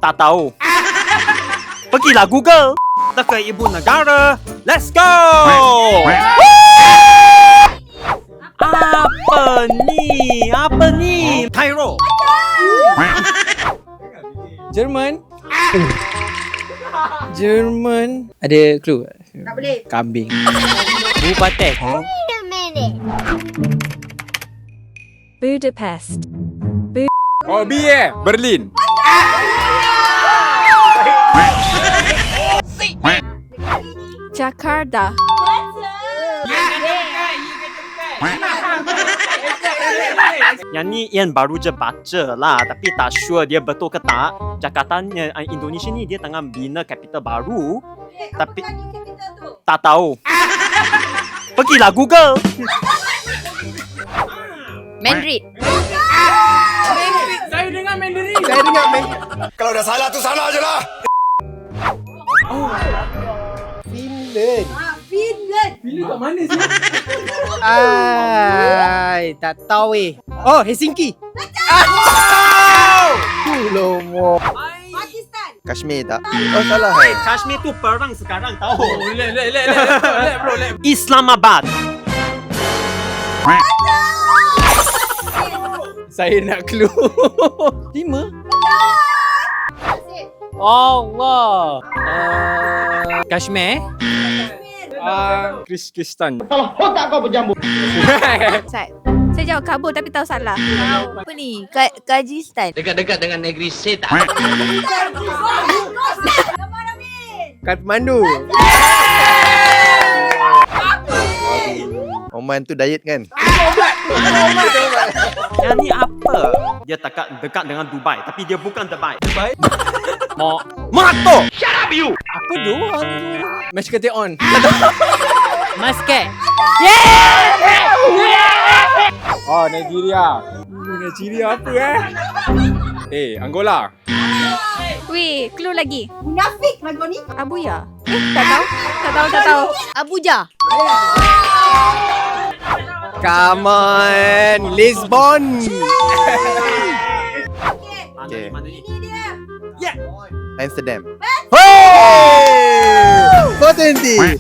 Tak tahu. Pergilah Google. Kita ke ibu negara. Let's go. Apa ni? Cairo. Jerman. Jerman. Ada clue? Tak boleh. Kambing. Bupatek. Wait a minute. Budapest. Oh, B Berlin. Jakarta. Yang ni Ian baru je baca lah, tapi tak sure dia betul ke tak. Jakarta ni, Indonesia ni dia tengah bina capital baru, tapi tak tahu. Pergilah Google. Madrid. Saya dengar Mandarin. Kalau dah salah tu salah je lah. Finland. Finland. Finland kat mana sih? Tak tahu Oh, Helsinki. Lomo. Pakistan. Kashmir tak? Oh salah. Kashmir tu perang sekarang tahu. Let bro. Islamabad. Saya nak clue. 5. Allah. Kashmir. Kyrgyzstan. Saya jawab Kabul tapi tahu salah. Apa ni? Kyrgyzstan. Dekat-dekat dengan negeri setan. Kathmandu. Oman tu diet kan? Yang ni apa? Dia dekat dengan Dubai, tapi dia bukan Dubai. Monaco. Apa doang? Match kata on. Muscat. Oh, Nigeria. Nigeria apa Angola. Weh, clue lagi. Munafik lagu ni. Abuya. Tak tahu. Abuja. Come on, Lisbon. Okay. Mana ni? Ini dia. Amsterdam. Hey! 420.